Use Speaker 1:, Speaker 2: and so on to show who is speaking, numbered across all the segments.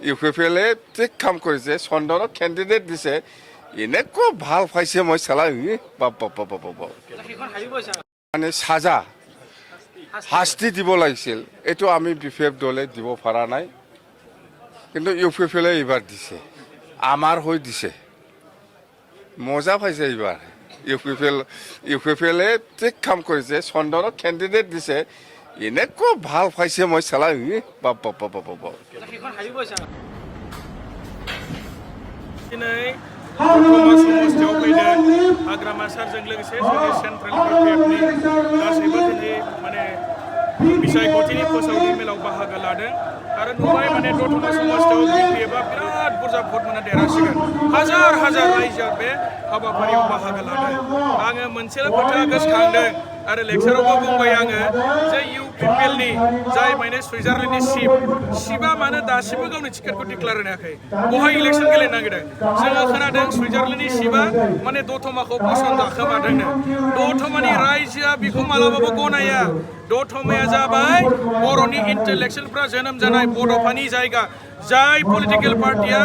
Speaker 1: ইউপিপিএলে ঠিক কাম কৰিছে চন্দনক কেণ্ডিডেট দিছে এনেকুৱা ভাল পাইছে মই চালা মানে সাজা শাস্তি দিব লাগিছিল এইটো আমি বিপিএফ দলে দিব পৰা নাই কিন্তু ইউপিপিএলে এইবাৰ দিছে আমাৰ হৈ দিছে মজা পাইছে এইবাৰ ইউপিপিএলে ঠিক কাম কৰিছে চন্দনক কেণ্ডিডেট দিছে এনেকুৱা ভাল পাইছে মই চালা
Speaker 2: दिनै दतमा समस्थियाव फैदों हाग्रामा सारजों लोगोसे जोंनि सेन्ट्रेल बिपिएफनि गासैबो दिनै माने बिसायख'थिनि फोसावथि मेलाव बाहागो लादों आरो नुबाय माने दतमा समस्थियाव बिपिएफआ बिराद बुरजा भट मोनना देरहासिगोन हाजार हाजार रायजोआ बे हाबाफारियाव बाहागो लादों आङो मोनसेल' खोथा गोसोखांदों आरो लेक्सारावबो बुंबाय आङो जे इउपिपिएलनि जाय माने सुइजारलेण्डनि सिपआ मानो दासिमबो गावनि टिकेटखौ डिक्लार होनो हायाखै बहाय इलेक्सन गेलेनो नागिरदों जोङो खोनादों सुइजारलेण्डनि सिपआ माने दतमाखौ पसन्द जाखोमादोंनो दतमानि रायजोआ बेखौ मालाबाबो गनाया दतमाया जाबाय बर'नि इन्टेलेक्सुवेलफ्रा जोनोम जानाय बड'फानि जायगा जाय पलिटिकेल पार्टिया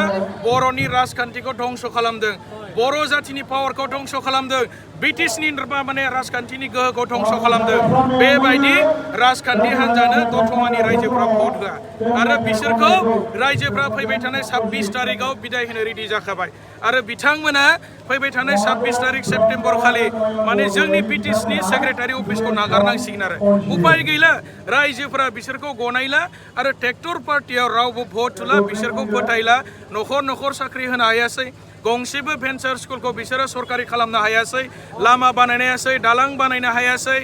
Speaker 2: बर'नि राजखान्थिखौ धंस खालामदों बर' जातिनि पावारखौ धंस खालामदों ब्रिटिशनि माने राजखान्थिनि गोहोखौ धंस खालामदों बेबायदि राजखान्थि हान्जानो दतमानि रायजोफ्रा भट होआ आरो बिसोरखौ रायजोफ्रा फैबाय थानाय 26 तारिखआव बिदाय होनो रेडि जाखाबाय आरो बिथांमोना फैबाय थानाय 26 तारिख सेप्तेम्बर खालि माने जोंनि बिटिसिनि सेक्रेटारि अफिसखौ नागारनांसिगोन आरो उपाय गैला रायजोफ्रा बिसोरखौ गनायला आरो ट्रेक्टर पार्टियाव रावबो भट होला बिसोरखौ फोथायला नखर नखर साख्रि होनो हायासै गंसेबो भेन्सार स्कुलखौ बिसोरो सरकारि खालामनो हायासै लामा बानायनो हायासै दालां बानायनो हायासै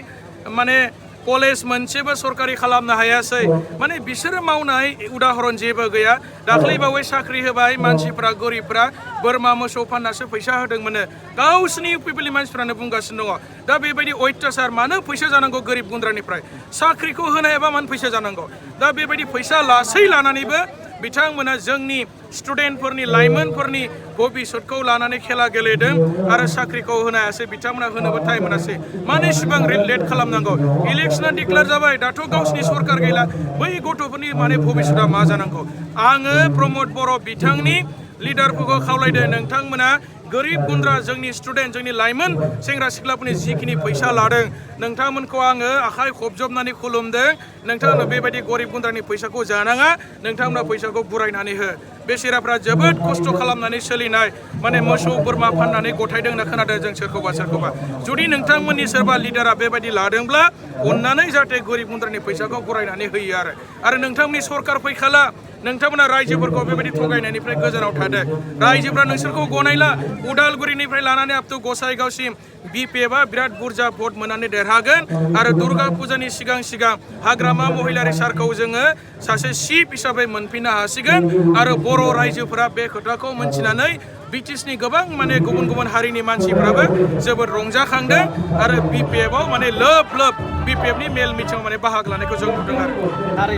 Speaker 2: माने कलेज मोनसेबो सरकारि खालामनो हायासै माने बिसोरो मावनाय उदाहरन जेबो गैया दाख्लैबावै साख्रि होबाय मानसिफ्रा गोरिबफ्रा बोरमा मोसौ फाननासो फैसा होदोंमोननो गावसिनि इउपिपिएलनि मानसिफ्रानो बुंगासिनो दङ दा बेबायदि अयथासार मानो फैसा जानांगौ गोरिब गुन्द्रानिफ्राय साख्रिखौ होनो हायाबा मानो फैसा जानांगौ दा बेबायदि फैसा लासै लानानैबो बिथांमोना जोंनि स्टुडेन्टफोरनि लाइमोनफोरनि भबिष्यतखौ लानानै खेला गेलेदों आरो साख्रिखौ होनो हायासै बिथांमोना होनोबो टाइम मोनासै मानो इसिबां लेट खालामनांगौ इलेक्सना डिक्लेयार जाबाय दाथ' गावसिनि सरकार गैला बै गथ'फोरनि माने भबिष्यतआ मा जानांगौ आङो प्रमद बर' बिथांनि लिडारफोरखौ खावलायदों नोंथांमोना गोरिब गुन्द्रा जोंनि स्टुडेन्ट जोंनि लाइमोन सेंग्रा सिख्लाफोरनि जिखिनि फैसा लादों नोंथांमोनखौ आङो आखाइ खबजबनानै खुलुमदों नोंथांमोना बेबायदि गरिब गुन्द्रानि फैसाखौ जानाङा नोंथांमोना फैसाखौ बुरायनानै हो बेसेराफ्रा जोबोद खस्थ' खालामनानै सोलिनाय माने मोसौ बोरमा फाननानै गथायदों होनना खोनादों जों सोरखौबा जुदि नोंथांमोननि सोरबा लिडारा बेबायदि लादोंब्ला अननानै जाहाथे गरिब गुन्द्रानि फैसाखौ बुरायनानै होयो आरो नोंथांमोननि सरकार फैखाला नोंथांमोना रायजोफोरखौ बेबायदि थगायनायनिफ्राय गोजानाव थादो रायजोफ्रा नोंसोरखौ गनायला उदालगुरिनिफ्राय लानानै आप टु गसाइगावसिम बिपिएफआ बिराद बुरजा भट मोननानै देरहागोन आरो दुर्गा फुजानि सिगां हाग्रामा महिलारि सारखौ जोङो सासे चिफ हिसाबै मोनफिननो हासिगोन आरो बर' रायजोफोरा बे खोथाखौ मोनथिनानै ब्रिटिशनि गोबां माने गुबुन हारिनि मानसिफ्राबो जोबोद रंजाखांदों आरो बिपिएफआव माने लोब बिपिएफनि मेल मिटिंआव माने बाहागो लानायखौ जों नुदों आरो